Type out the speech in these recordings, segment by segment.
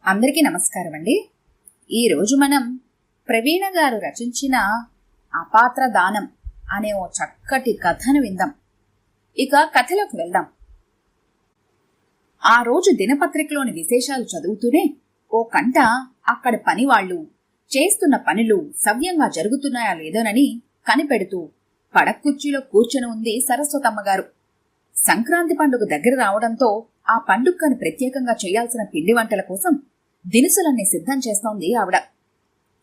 అందరికీ నమస్కారం అండి. ఈరోజు మనం ప్రవీణ గారు రచించిన అపాత్ర దానం అనే ఓ చక్కటి కథను విందాం. ఇక కథలోకి వెళ్దాం. ఆ రోజు దినపత్రికలోని విశేషాలు చదువుతూనే ఓ కంట అక్కడి పనివాళ్లు చేస్తున్న పనులు సవ్యంగా జరుగుతున్నాయా లేదోనని కనిపెడుతూ పడక్కుర్చీలో కూర్చొని ఉంది సరస్వతమ్మగారు. సంక్రాంతి పండుగ దగ్గర రావడంతో ఆ పండుగను ప్రత్యేకంగా చేయాల్సిన పిండి వంటల కోసం దినుసులన్నీ సిద్ధం చేస్తోంది ఆవిడ.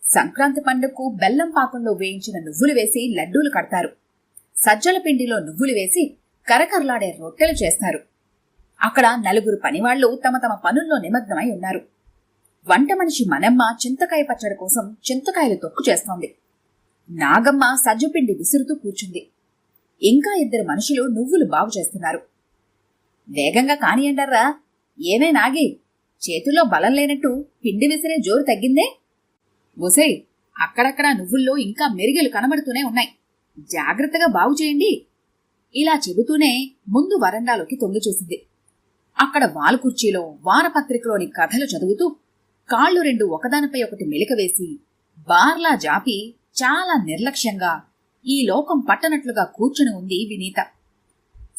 సంక్రాంతి పండుగకు బెల్లం పాకంలో వేయించిన నువ్వులు వేసి లడ్డూలు కడతారు. సజ్జల పిండిలో నువ్వులు వేసి కరకరలాడే రొట్టెలు చేస్తారు. అక్కడ నలుగురు పనివాళ్లు తమ తమ పనుల్లో నిమగ్నమై ఉన్నారు. వంట మనిషి మనమ్మ చింతకాయ పచ్చడి కోసం చింతకాయలు తొక్కు చేస్తోంది. నాగమ్మ సజ్జపిండి విసురుతూ కూర్చుంది. ఇంకా ఇద్దరు మనుషులు నువ్వులు బాగు చేస్తున్నారు. వేగంగా కానియండర్రా, ఏమే నాగి, చేతుల్లో బలం లేనట్టు పిండి విసిరే జోరు తగ్గిందే? ఒసే, అక్కడక్కడ నువ్వుల్లో ఇంకా మెరిగెలు కనబడుతూనే ఉన్నాయి, జాగ్రత్తగా బాగు చేయండి. ఇలా చెబుతూనే ముందు వరండాలోకి తొంగి చూసింది. అక్కడ వాలుకుర్చీలో వారపత్రికలోని కథలు చదువుతూ కాళ్లు రెండు ఒకదానిపై ఒకటి మెలిక వేసి బార్లా జాపి చాలా నిర్లక్ష్యంగా ఈ లోకం పట్టనట్లుగా కూర్చుని ఉంది వినీత.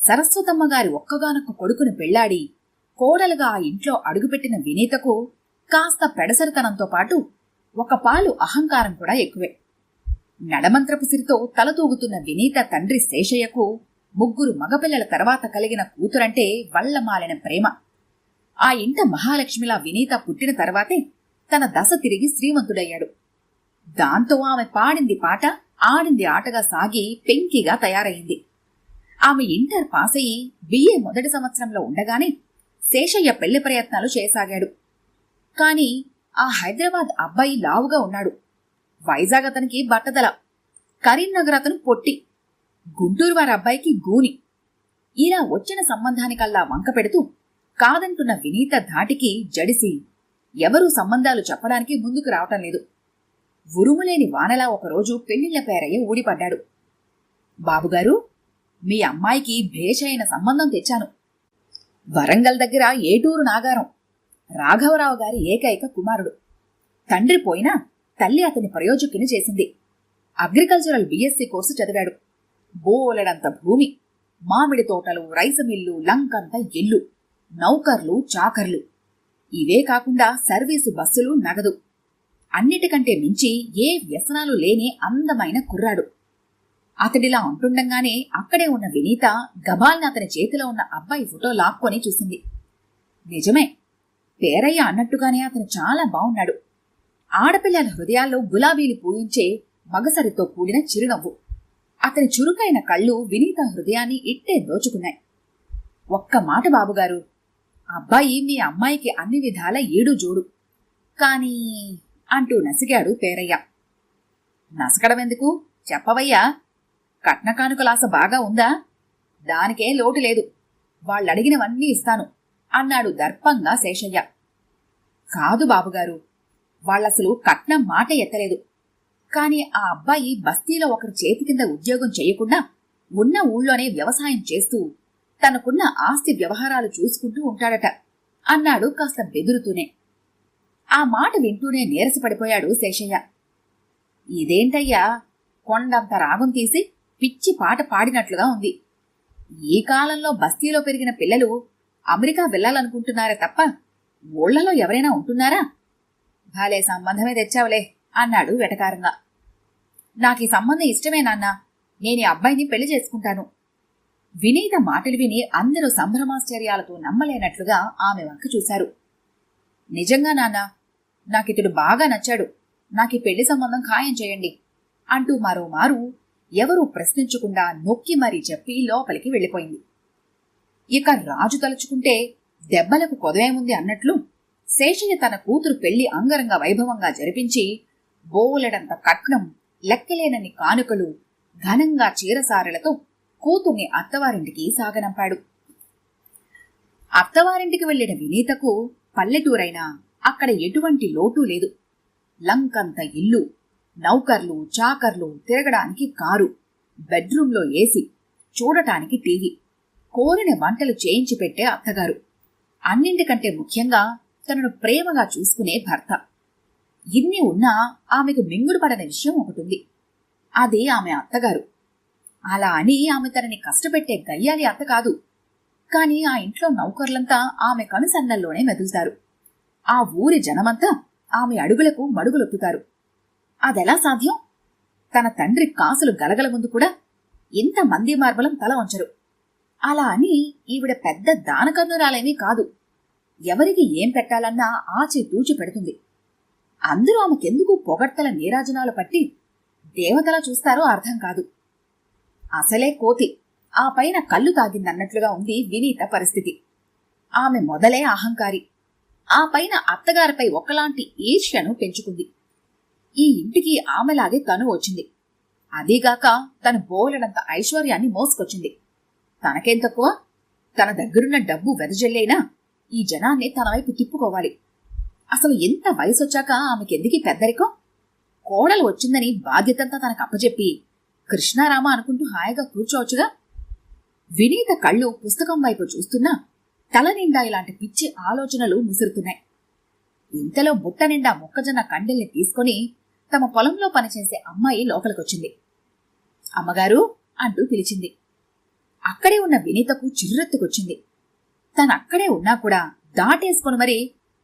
సరస్వతమ్మగారి ఒక్కగానొక్క కొడుకును పెళ్లాడి కోడలుగా ఆ ఇంట్లో అడుగుపెట్టిన వినీతకు కాస్త పెడసరితనంతో పాటు ఒక పాలు అహంకారం కూడా ఎక్కువే. నడమంత్రపు సిరితో తలతూగుతున్న వినీత తండ్రి శేషయ్యకు ముగ్గురు మగపిల్లల తర్వాత కలిగిన కూతురంటే వళ్లమాలిన ప్రేమ. ఆ ఇంట మహాలక్ష్మిలా వినీత పుట్టిన తర్వాతే తన దశ తిరిగి శ్రీమంతుడయ్యాడు. దాంతో ఆమె పాడింది పాట, ఆడింది ఆటగా సాగి పెంకిగా తయారయింది. ఆమె ఇంటర్ పాస్ అయ్యి బిఏ మొదటి సంవత్సరంలో ఉండగానే శేషయ్య పెళ్లి ప్రయత్నాలు చేసాగాడు. కాని ఆ హైదరాబాద్ అబ్బాయి లావుగా ఉన్నాడు. వైజాగ్ అతనికి బట్టదల, కరీంనగర్ అతను పొట్టి, గుంటూరు వారి అబ్బాయికి గూని. ఇలా వచ్చిన సంబంధానికల్లా వంక పెడుతూ కాదంటున్న వినీత ధాటికి జడిసి ఎవరూ సంబంధాలు చెప్పడానికి ముందుకు రావటం లేదు. ఉరుములేని వానలా ఒకరోజు పెళ్లిళ్ల పేరయ్య ఊడిపడ్డాడు. బాబుగారు, మీ అమ్మాయికి భేషైన సంబంధం తెచ్చాను. వరంగల్ దగ్గర ఏటూరు నాగారం, రాఘవరావు గారి ఏకైక కుమారుడు. తండ్రి పోయినా తల్లి అతని ప్రయోజకుని చేసింది. అగ్రికల్చరల్ బిఎస్సి కోర్సు చదివాడు. బోలెడంత భూమి, మామిడి తోటలు, రైసు మిల్లు, లంకంత ఇల్లు, నౌకర్లు, చాకర్లు. ఇవే కాకుండా సర్వీసు బస్సులు, నగదు. అన్నిటికంటే మించి ఏ వ్యసనాలు లేని అందమైన కుర్రాడు. అతడిలా అంటుండగానే అక్కడే ఉన్న వినీత గబాల్ని అతని చేతిలో ఉన్న అబ్బాయి ఫోటో లాక్కొని చూసింది. నిజమే, పేరయ్య అన్నట్టుగానే అతను చాలా బావున్నాడు. ఆడపిల్లల హృదయాల్లో గులాబీలు పూయించే మగసరితో కూడిన చిరునవ్వు. అతని చురుకైన కళ్ళు వినీత హృదయాన్ని ఇట్టే దోచుకున్నాయి. ఒక్క మాట బాబుగారు, అబ్బాయి మీ అమ్మాయికి అన్ని విధాల ఏడు జోడు. కానీ అంటూ నసిగాడు పేరయ్య. నసకడమెందుకు, చెప్పవయ్యా. కట్న కానుకలాస బాగా ఉందా? దానికే లోటు లేదు, వాళ్ళడిగినవన్నీ ఇస్తాను అన్నాడు దర్పంగా శేషయ్య. కాదు బాబుగారు, వాళ్ళసలు కట్నం మాట ఎత్తలేదు. కాని ఆ అబ్బాయి బస్తీలో ఒకరి చేతి కింద ఉద్యోగం చేయకుండా ఉన్న ఊళ్ళోనే వ్యవసాయం చేస్తూ తనకున్న ఆస్తి వ్యవహారాలు చూసుకుంటూ ఉంటాడట అన్నాడు కాస్త బెదురుతూనే. ఆ మాట వింటూనే నీరసపడిపోయాడు శేషయ్య. ఇదేంటయ్యా, కొండంత రాగం తీసి పిచ్చి పాట పాడినట్లుగా ఉంది. ఈ కాలంలో బస్తీలో పెరిగిన పిల్లలు అమెరికా వెళ్లాలనుకుంటున్నారే తప్ప ఊళ్లలో ఎవరైనా ఉంటున్నారా? భలే సంబంధమే తెచ్చావులే అన్నాడు వెటకారంగా. నాకీ సంబంధం ఇష్టమే నాన్నా, నేను ఈ అబ్బాయిని పెళ్లి చేసుకుంటాను. వినీత మాటలు విని అందరూ సంభ్రమాశ్చర్యాలతో నమ్మలేనట్లుగా ఆమె వంక చూశారు. నిజంగా నాన్నా, నాకితడు బాగా నచ్చాడు, నాకీ పెళ్లి సంబంధం ఖాయం చేయండి అంటూ మరోమారు ఎవరూ ప్రశ్నించకుండా నొక్కి మరీ చెప్పి లోపలికి వెళ్లిపోయింది. ఇక రాజు తలుచుకుంటే దెబ్బలకు కొదవేముంది అన్నట్లు శేషయ్య తన కూతురు పెళ్లి అంగరంగ వైభవంగా జరిపించి బోలెడంత కట్నం, లెక్కలేనన్ని కానుకలు, ఘనంగా చీరసారెలతో కూతుర్ని అత్తవారింటికి సాగనంపాడు. అత్తవారింటికి వెళ్లిన వినీతకు పల్లెటూరైనా అక్కడ ఎటువంటి లోటు లేదు. లంకంత ఇల్లు, నౌకర్లు, చాకర్లు, తిరగడానికి కారు, బెడ్రూంలో ఏసీ, చూడటానికి టీవీ, కోరిన వంటలు చేయించి పెట్టే అత్తగారు. అన్నింటికంటే ముఖ్యంగా తనను ప్రేమగా చూసుకునే భర్త. ఇన్ని ఉన్నా ఆమెకు మింగుడు పడని విషయం ఒకటుంది. అది ఆమె అత్తగారు. అలా అని ఆమె తనని కష్టపెట్టే గయ్యాలి అత్త కాదు. కాని ఆ ఇంట్లో నౌకర్లంతా ఆమె కనుసన్నల్లోనే మెదులుతారు. ఆ ఊరి జనమంతా ఆమె అడుగులకు మడుగులొత్తుతారు. అదెలా సాధ్యం? తన తండ్రి కాసులు గలగల ముందు కూడా ఇంత మంది మార్బలం తల వంచరు. అలా అని ఈవిడ పెద్ద దానకన్నురాలేమీ కాదు. ఎవరికి ఏం పెట్టాలన్నా ఆచితూచి పెడుతుంది. అందరూ ఆమెకెందుకు పొగడ్తల నీరాజనాలు పట్టి దేవతలా చూస్తారో అర్థం కాదు. అసలే కోతి, ఆ పైన కళ్ళు తాగిందన్నట్లుగా ఉంది వినీత పరిస్థితి. ఆమె మొదలే అహంకారి, ఆ పైన అత్తగారిపై ఒకలాంటి ఈర్ష్యను పెంచుకుంది. ఈ ఇంటికి ఆమెలాగే తను వచ్చింది. అదీగాక తను బోలెడంత ఐశ్వర్యాన్ని మోసుకొచ్చింది. తనకేం తక్కువ? తన దగ్గరున్న డబ్బు వెదజల్లేనా ఈ జనాన్ని తన వైపు తిప్పుకోవాలి. అసలు ఎంత వయసొచ్చాక ఆమెకెందుకీ పెద్దరికం? కోడలు వచ్చిందని బాధ్యతంతా తనకు అప్పచెప్పి కృష్ణారామ అనుకుంటూ హాయిగా కూర్చోవచ్చుగా. వినీత కళ్ళు పుస్తకం వైపు చూస్తున్నా తల నిండా ఇలాంటి పిచ్చి ఆలోచనలు ముసురుతున్నాయి. ఇంతలో బుట్ట నిండా మొక్కజొన్న కండెల్ని తీసుకుని తమ పొలంలో పనిచేసే అమ్మాయి లోపలికొచ్చింది. అమ్మగారు అంటూ పిలిచింది. అక్కడే ఉన్న వినీతకు చిర్రెత్తుకొచ్చింది. తనక్కడే ఉన్నా కూడా దాటేసుకుని మరీ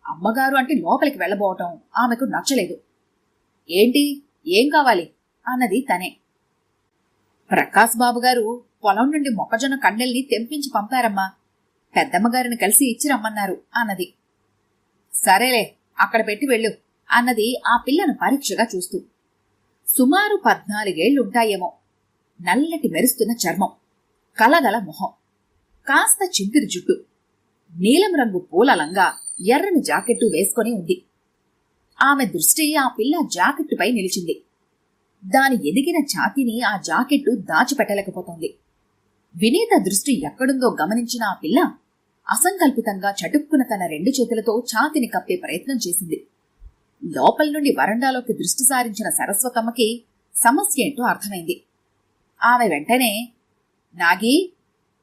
అమ్మగారు అంటే లోపలికి వెళ్లబోవటం ఆమెకు నచ్చలేదు. ఏంటి, ఏం కావాలి అన్నది తనే. ప్రకాశ్ బాబుగారు పొలం నుండి మొక్కజొన్న కండెల్ని తెంపించి పంపారమ్మా. పెద్దమ్మగారిని కలిసి ఇచ్చి రమ్మన్నారు అన్నది. సరేలే, అక్కడ పెట్టి వెళ్ళు అన్నది ఆ పిల్లను పరీక్షగా చూస్తూ. సుమారు 14 ఏళ్లుంటాయేమో. నల్లటి మెరుస్తున్న చర్మం, కలగల మొహం, కాస్త చింపిరి జుట్టు, నీలం రంగు పూల లంగా, ఎర్రని జాకెట్టు వేసుకొని ఉంది. ఆమె దృష్టి ఆ పిల్ల జాకెట్టుపై నిలిచింది. దాని ఎదిగిన ఛాతీని ఆ జాకెట్టు దాచిపెట్టలేకపోతోంది. వినీత దృష్టి ఎక్కడుందో గమనించిన ఆ పిల్ల అసంకల్పితంగా చటుక్కున తన 2 చేతులతో ఛాతిని కప్పే ప్రయత్నం చేసింది. లోపల నుండి వరండాలోకి దృష్టి సారించిన సరస్వతమ్మకి సమస్య ఏంటో అర్థమైంది. ఆమె వెంటనే, నాగీ,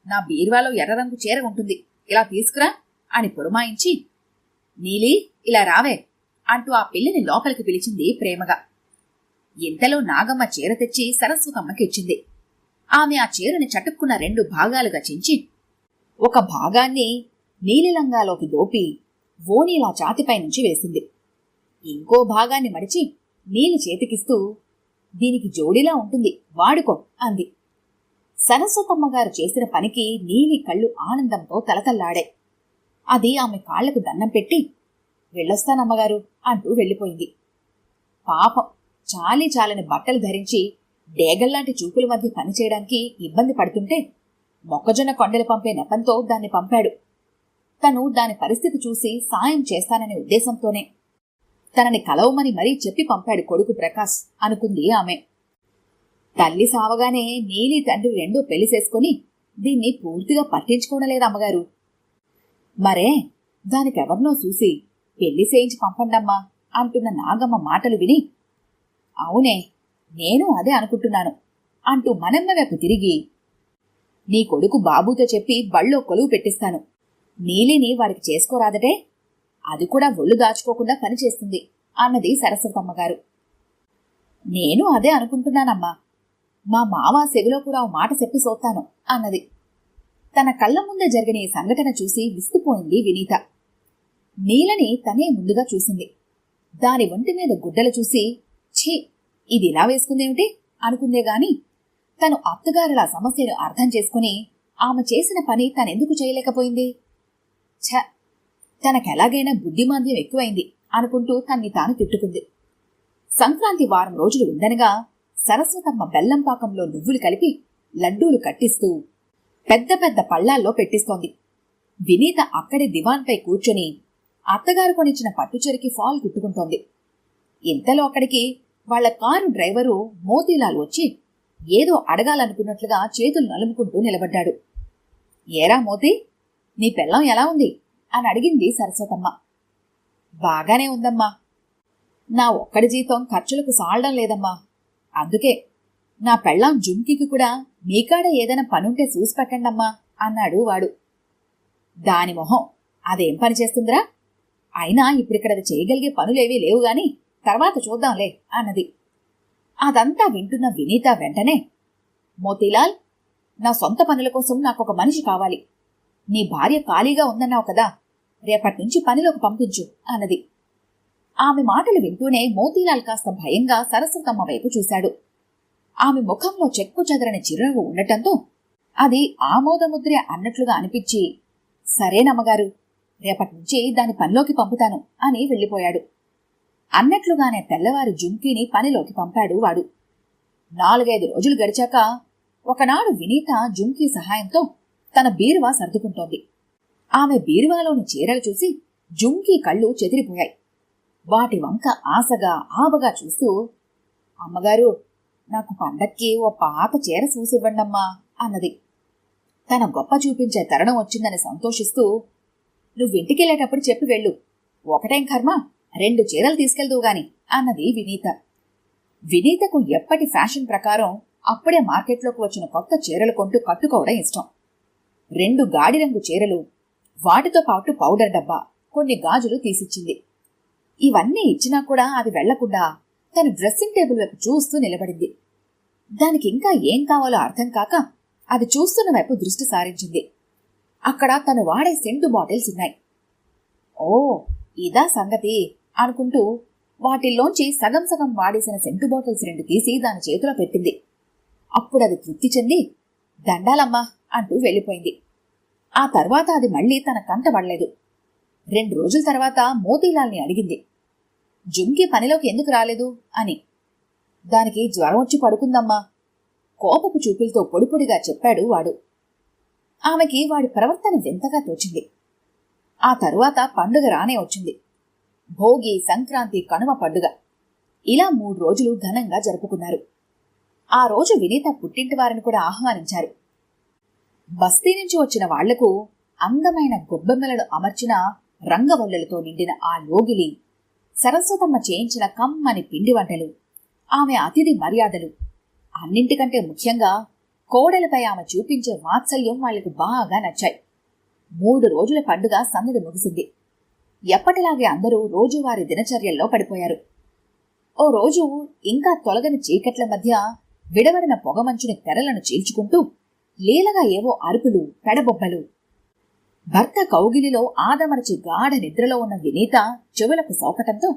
నా బీరువాలో ఎర్రరంగు చీర ఉంటుంది, ఇలా తీసుకురా అని పురమాయించి, నీలి, ఇలా రావే అంటూ ఆ పిల్లని లోపలికి పిలిచింది ప్రేమగా. ఇంతలో నాగమ్మ చీర తెచ్చి సరస్వతమ్మకి ఇచ్చింది. ఆమె ఆ చీరని చటుక్కున 2 భాగాలుగా చించి ఒక భాగాన్ని నీలిలంగాలోకి దోపి ఓనీలా ఛాతిపై నుంచి వేసింది. ఇంకో భాగాన్ని మడిచి నీలి చేతికిస్తూ, దీనికి జోడిలా ఉంటుంది, వాడుకో అంది. సరస్వతమ్మగారు చేసిన పనికి నీలి కళ్ళు ఆనందంతో తలతల్లాడే. అది ఆమె కాళ్లకు దండం పెట్టి, వెళ్ళొస్తానమ్మగారు అంటూ వెళ్ళిపోయింది. పాపం, చాలీ చాలని బట్టలు ధరించి డేగల్లాంటి చూపుల మధ్య పనిచేయడానికి ఇబ్బంది పడుతుంటే మొక్కజొన్న కొండలు పంపే నెపంతో దాన్ని పంపాడు. తను దాని పరిస్థితి చూసి సాయం చేస్తాననే ఉద్దేశంతోనే తనని కలవమని మరీ చెప్పి పంపాడు కొడుకు ప్రకాశ్ అనుకుంది ఆమె. తల్లి సావగానే నీలి తండ్రి 2 పెళ్లి చేసుకుని దీన్ని పూర్తిగా పట్టించుకోవడలేదు అమ్మగారు. మరే, దానికెవర్నో చూసి పెళ్లి చేయించి పంపండమ్మా అంటున్న నాగమ్మ మాటలు విని, అవునే, నేను అదే అనుకుంటున్నాను అంటూ మనమ్మ వైపు తిరిగి, నీ కొడుకు బాబుతో చెప్పి బళ్ళో కొలువు పెట్టిస్తాను. నీలిని వాడికి చేసుకోరాదటే, అది కూడా ఒళ్ళు దాచుకోకుండా పనిచేస్తుంది అన్నది సరస్వతమ్మగారు. నేను అదే అనుకుంటున్నానమ్మా. మా మావ సెవిలో కూడా ఓ మాట చెప్పి సోతాను అన్నది. తన కళ్ళ ముందే జరిగిన ఈ సంఘటన చూసి విస్తుపోయింది వినీత. నీలని తనే ముందుగా చూసింది. దాని ఒంటి మీద గుడ్డలు చూసి, ఛీ, ఇది ఇలా వేసుకుందేమిటి అనుకుందే గాని తను అత్తగారుల సమస్యను అర్థం చేసుకుని ఆమె చేసిన పని తనెందుకు చేయలేకపోయింది? ఛ, తనకెలాగైనా బుద్ధిమాంద్యం ఎక్కువైంది అనుకుంటూ తన్ని తాను తిట్టుకుంది. సంక్రాంతి వారం రోజులు ఉందనగా సరస్వతమ్మ బెల్లం పాకంలో నువ్వులు కలిపి లడ్డూలు కట్టిస్తూ పెద్ద పెద్ద పళ్లాల్లో పెట్టిస్తోంది. వినీత అక్కడే దివాన్పై కూర్చొని అత్తగారు కొనిచ్చిన పట్టుచరికి ఫాల్ కుట్టుకుంటోంది. ఇంతలో అక్కడికి వాళ్ల కారు డ్రైవరు మోతీలాల్ వచ్చి ఏదో అడగాలనుకున్నట్లుగా చేతులు నలుముకుంటూ నిలబడ్డాడు. ఏరా మోతీ, నీ పెళ్ళం ఎలా ఉంది అని అడిగింది సరస్వతమ్మ. బాగానే ఉందమ్మా. నా ఒక్కడి జీతం ఖర్చులకు సాలడం లేదమ్మా. అందుకే నా పెళ్ళాం జుంకికి కూడా మీకాడ ఏదైనా పనుంటే చూసి పెట్టండమ్మా అన్నాడు వాడు. దాని మొహం, అదేం పని చేస్తుందిరా? అయినా ఇప్పుడిక్కడ అది చేయగలిగే పనులేవీ లేవు గాని తర్వాత చూద్దాంలే అన్నది. అదంతా వింటున్న వినీత వెంటనే, మోతీలాల్, నా సొంత పనుల కోసం నాకొక మనిషి కావాలి. నీ భార్య ఖాళీగా ఉందన్నావు కదా, రేపట్నుంచి పనిలోకి పంపించు అన్నది. ఆమె మాటలు వింటూనే మోతీలాల్ కాస్త భయంగా సరస్వతమ్మ వైపు చూశాడు. ఆమె ముఖంలో చెక్కు చెదరని చిరునవ్వు ఉండటంతో అది ఆమోదముద్రే అన్నట్లుగా అనిపించి, సరేనమ్మగారు, రేపట్నుంచి దాని పనిలోకి పంపుతాను అని వెళ్ళిపోయాడు. అన్నట్లుగానే తెల్లవారి జుంకీని పనిలోకి పంపాడు వాడు. 4-5 రోజులు గడిచాక ఒకనాడు వినీత జుంకీ సహాయంతో తన బీరువా సర్దుకుంటోంది. ఆమె బీరువాలోని చీరలు చూసి జుంకీ కళ్ళు చెదిరిపోయాయి. వాటి వంక ఆశగా ఆబగా చూస్తూ, అమ్మగారు, నాకు పండక్కి ఓ పాత చీర చూసివ్వండమ్మా అన్నది. తన గొప్ప చూపించే తరుణం వచ్చిందని సంతోషిస్తూ, నువ్వింటికెళ్ళేటప్పుడు చెప్పి వెళ్ళు, ఒకటేం కర్మ 2 చీరలు తీసుకెళ్దువు గాని అన్నది వినీత. వినీతకు ఎప్పటి ఫ్యాషన్ ప్రకారం అప్పుడే మార్కెట్లోకి వచ్చిన కొత్త చీరలు కొంటూ కట్టుకోవడం ఇష్టం. 2 గాడిరంగు చీరలు, వాటితో పాటు పౌడర్ డబ్బా, కొన్ని గాజులు తీసిచ్చింది. ఇవన్నీ ఇచ్చినా కూడా అది వెళ్లకుండా తన డ్రెస్సింగ్ టేబుల్ వైపు చూస్తూ నిలబడింది. దానికి ఇంకా ఏం కావాలో అర్థం కాక అది చూస్తున్న వైపు దృష్టి సారించింది. అక్కడ తను వాడే సెంటు బాటిల్స్ ఉన్నాయి. ఓ, ఇదా సంగతి అనుకుంటూ వాటిల్లోంచి సగం సగం వాడేసిన సెంటు బాటిల్స్ 2 తీసి దాని చేతిలో పెట్టింది. అప్పుడది తృప్తి చెంది, దండాలమ్మా అంటూ వెళ్ళిపోయింది. ఆ తర్వాత అది మళ్లీ తన కంట పడలేదు. 2 రోజుల తర్వాత మోతీలాల్ని అడిగింది, జుంకీ పనిలోకి ఎందుకు రాలేదు అని. దానికి జ్వరం వచ్చి పడుకుందమ్మా, కోపపు చూపులతో పొడిపొడిగా చెప్పాడు వాడు. ఆమెకి వాడి ప్రవర్తన వింతగా తోచింది. ఆ తరువాత పండుగ రానే వచ్చింది. భోగి, సంక్రాంతి, కనుమ పండుగ, ఇలా 3 రోజులు ఘనంగా జరుపుకున్నారు. ఆ రోజు వినీత పుట్టింటి వారిని కూడా ఆహ్వానించారు. బస్తీ నుంచి వచ్చిన వాళ్లకు అందమైన గొబ్బెమ్మలను అమర్చిన రంగవల్లులతో నిండిన ఆ లోగిలి, సరస్వతమ్మ చేయించిన కమ్మని పిండి వంటలు, ఆమె అతిథి మర్యాదలు, అన్నింటికంటే ముఖ్యంగా కోడలిపై ఆమె చూపించే వాత్సల్యం వాళ్లకు బాగా నచ్చాయి. 3 రోజుల పండుగ సందడి ముగిసింది. ఎప్పటిలాగే అందరూ రోజువారీ దినచర్యల్లో పడిపోయారు. ఓ రోజు ఇంకా తొలగని చీకట్ల మధ్య విడవడిన పొగమంచుని తెరలను చీల్చుకుంటూ లీలగా ఏవో అరుపులు, పెడబొబ్బలు. భర్త కౌగిలిలో ఆదమరచి గాఢ నిద్రలో ఉన్న వినీత చెవులకు సోకటంతో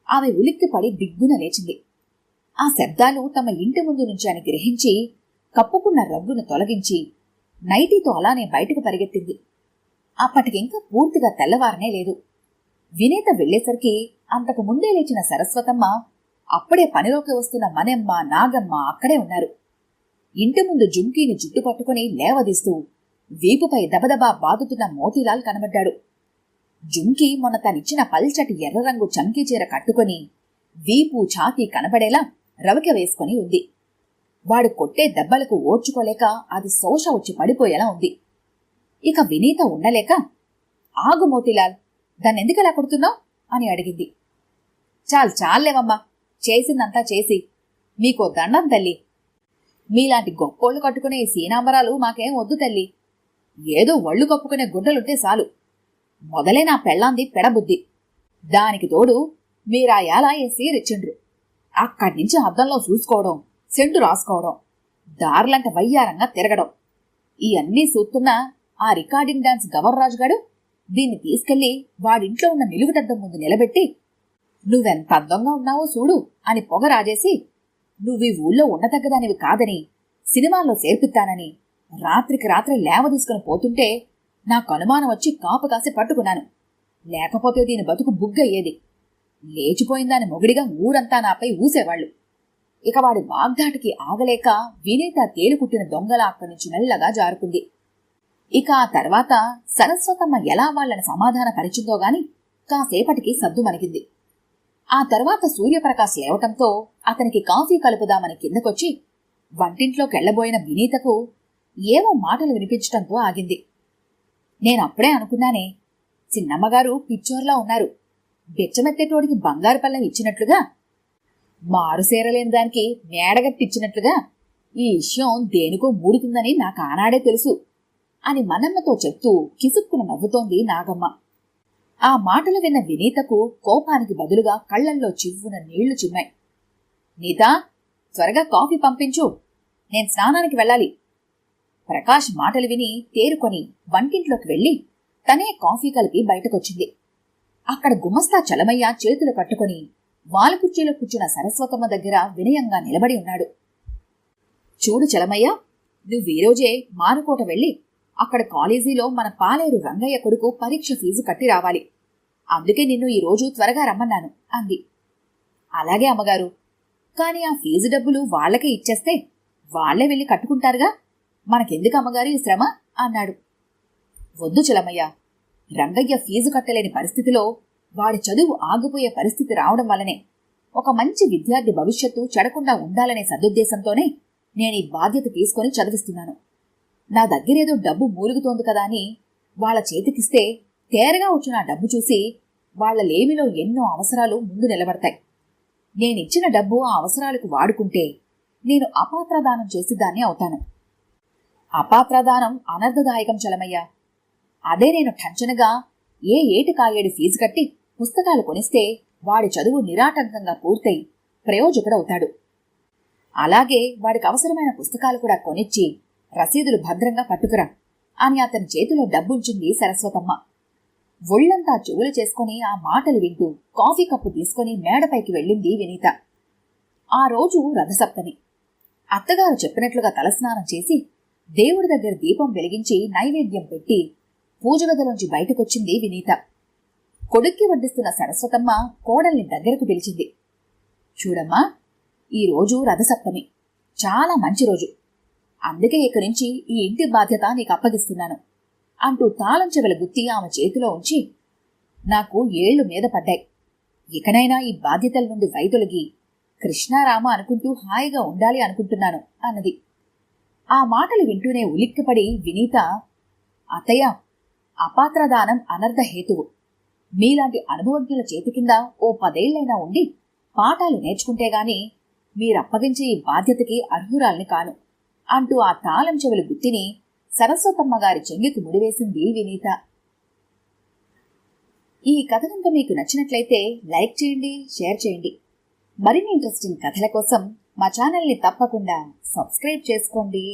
ఆమె ఉలిక్కిపడి దిగ్గున లేచింది. ఆ శబ్దాలు తమ ఇంటి ముందు నుంచి అని గ్రహించి కప్పుకున్న రగ్గును తొలగించి నైటీతో అలానే బయటకు పరిగెత్తింది. అప్పటికింకా పూర్తిగా తెల్లవారనే లేదు. వినీత వెళ్లేసరికి అంతకు ముందే లేచిన సరస్వతమ్మ, అప్పుడే పనిలోకి వస్తున్న మನೆమ్మ, నాగమ్మ అక్కడే ఉన్నారు. ఇంటి ముందు జుంకీని జుట్టు పట్టుకుని లేవదీస్తూ వీపుపై దబదబా బాదుతున్న మోతీలాల్ కనబడ్డాడు. జుంకీ మొన్న తనిచ్చిన పల్చటి ఎర్రరంగు చంకీ చీర కట్టుకుని వీపు, ఛాతీ కనబడేలా రవిక వేసుకుని ఉంది. వాడు కొట్టే దెబ్బలకు ఓర్చుకోలేక అది శోష వచ్చి పడిపోయేలా ఉంది. ఇక వినీత ఉండలేక, ఆగు మోతీలాల్, దాన్నెందుకలా కొడుతున్నావు అని అడిగింది. చాలేవమ్మా, చేసిందంతా చేసి మీకో దండం తల్లి. మీలాంటి గొప్పోళ్లు కట్టుకునే సీనాంబరాలు మాకేం వద్దు తల్లి. ఏదో ఒళ్ళు కప్పుకునే గుడ్డలుంటే చాలు. మొదలే నా పెళ్లాంది పెడబుద్ధి. దానికి తోడు మీరా ఎలా ఏ సీరిచ్చిండ్రు. అక్కడ్నుంచి అద్దంలో చూసుకోవడం, సెంటు రాసుకోవడం, దారులంట వయ్యారంగా తిరగడం, ఇవన్నీ చూస్తున్న ఆ రికార్డింగ్ డాన్స్ గవర్రాజుగాడు దీన్ని తీసుకెళ్లి వాడింట్లో ఉన్న నిలువుటద్దం ముందు నిలబెట్టి, నువ్వెంత అందంగా ఉన్నావో చూడు అని పొగ రాజేసి, నువ్వీ ఊళ్ళో ఉండదగ్గదానివి కాదని, సినిమాల్లో చేర్పిస్తానని రాత్రికి రాత్రి లేవదీసుకుని పోతుంటే నాకు అనుమానం వచ్చి కాపు కాసి పట్టుకున్నాను. లేకపోతే దీని బతుకు బుగ్గయ్యేది. లేచిపోయిందాని మొగిడిగా ఊరంతా నాపై ఊసేవాళ్లు. ఇక వాడి వాగ్దాటికి ఆగలేక వినీత తేలిపుట్టిన దొంగలా అక్కడి నుంచి మెల్లగా జారుకుంది. ఇక ఆ తర్వాత సరస్వతమ్మ ఎలా వాళ్లను సమాధాన పరిచిందో గాని కాసేపటికి సద్దు మణిగింది. ఆ తర్వాత సూర్యప్రకాశ్ లేవటంతో అతనికి కాఫీ కలుపుదామని కిందకొచ్చి వంటింట్లోకెళ్లబోయిన వినీతకు ఏవో మాటలు వినిపించటంతో ఆగింది. నేనప్పుడే అనుకున్నానే, చిన్నమ్మగారు పిచ్చోర్లా ఉన్నారు. బెచ్చమెత్తేటోడికి బంగారు పళ్ళం ఇచ్చినట్లుగా, మారుసేరలేని దానికి మేడగట్టిచ్చినట్లుగా ఈ విషయం దేనికో మూడుతుందని నాకు ఆనాడే తెలుసు అని మనమ్మతో చెప్తూ కిసుక్కున నవ్వుతోంది నాగమ్మ. ఆ మాటలు విన్న వినీతకు కోపానికి బదులుగా కళ్లల్లో చివ్వున నీళ్లు చిమ్మాయి. నీతా, త్వరగా కాఫీ పంపించు, నేను స్నానానికి వెళ్ళాలి. ప్రకాష్ మాటలు విని తేరుకొని వంటింట్లోకి వెళ్లి తనే కాఫీ కలిపి బయటకొచ్చింది. అక్కడ గుమస్తా చలమయ్య చేతులు కట్టుకుని వాలుకుర్చీలో కూర్చున్న సరస్వతమ్మ దగ్గర వినయంగా నిలబడి ఉన్నాడు. చూడు చలమయ్య, నువ్వీరోజే మానుకోట వెళ్ళి అక్కడ కాలేజీలో మన పాలేరు రంగయ్య కొడుకు పరీక్ష ఫీజు కట్టి రావాలి. అందుకే నిన్ను ఈరోజు త్వరగా రమ్మన్నాను అంది. అలాగే అమ్మగారు, కాని ఆ ఫీజు డబ్బులు వాళ్లకే ఇచ్చేస్తే వాళ్లే వెళ్ళి కట్టుకుంటారుగా, మనకెందుకు అమ్మగారు ఈ శ్రమ అన్నాడు. వద్దు చలమయ్య, రంగయ్య ఫీజు కట్టలేని పరిస్థితిలో వాడి చదువు ఆగిపోయే పరిస్థితి రావడం వల్లనే ఒక మంచి విద్యార్థి భవిష్యత్తు చెడకుండా ఉండాలనే సదుద్దేశంతోనే నేనీ బాధ్యత తీసుకుని చదివిస్తున్నాను. నా దగ్గరేదో డబ్బు మూలుగుతోంది కదా అని వాళ్ల చేతికిస్తే తేరగా వచ్చిన ఆ డబ్బు చూసి వాళ్ల లేమిలో ఎన్నో అవసరాలు ముందు నిలబడతాయి. నేనిచ్చిన డబ్బు ఆ అవసరాలకు వాడుకుంటే నేను అపాత్రదానం చేసేదాన్ని అవుతాను. అపాత్రదానం అనర్థదాయకం చలమయ్య. అదే నేను టంచనగా ఏ ఏటికాయేడు ఫీజు కట్టి పుస్తకాలు కొనిస్తే వాడి చదువు నిరాటంకంగా పూర్తయి ప్రయోజకుడవుతాడు. అలాగే వాడికి అవసరమైన పుస్తకాలు కూడా కొనిచ్చి రసీదులు భద్రంగా పట్టుకురా అని అతని చేతిలో డబ్బుంచింది సరస్వతమ్మ. ఒళ్లంతా చెవులు చేసుకుని ఆ మాటలు వింటూ కాఫీ కప్పు తీసుకుని మేడపైకి వెళ్ళింది వినీత. ఆ రోజు రథసప్తమి. అత్తగారు చెప్పినట్లుగా తలస్నానం చేసి దేవుడి దగ్గర దీపం వెలిగించి నైవేద్యం పెట్టి పూజగదిలోంచి బయటకొచ్చింది వినీత. కొడుక్కి వడ్డిస్తున్న సరస్వతమ్మ కోడల్ని దగ్గరకు పిలిచింది. చూడమ్మా, ఈరోజు రథసప్తమి, చాలా మంచి రోజు. అందుకే ఇక్కడి నుంచి ఈ ఇంటి బాధ్యత నీకు అప్పగిస్తున్నాను అంటూ తాళం చెవుల గుత్తి ఆమె చేతిలో ఉంచి, నాకు ఏళ్లు మీద పడ్డాయి, ఇకనైనా ఈ బాధ్యతల నుండి వైదొలిగి కృష్ణారామ అనుకుంటూ హాయిగా ఉండాలి అనుకుంటున్నాను అన్నది. ఆ మాటలు వింటూనే ఉలిక్కిపడి వినీత, అత్తయ్య, అపాత్రదానం అనర్థ హేతువు. మీలాంటి అనుభవజ్ఞుల చేతి కింద ఓ 10 ఏళ్లైనా ఉండి పాఠాలు నేర్చుకుంటేగాని మీరప్పగించే ఈ బాధ్యతకి అర్హురాల్ని కాను అంటూ ఆ తాళం చెవుల గుత్తిని సరస్వతమ్మగారి చెంగికి ముడివేసింది వినీత. ఈ కథ కనుక మీకు నచ్చినట్లయితే లైక్ చేయండి, షేర్ చేయండి. మరిన్ని ఇంట్రెస్టింగ్ కథల కోసం మా ఛానల్ని తప్పకుండా సబ్స్క్రైబ్ చేసుకోండి.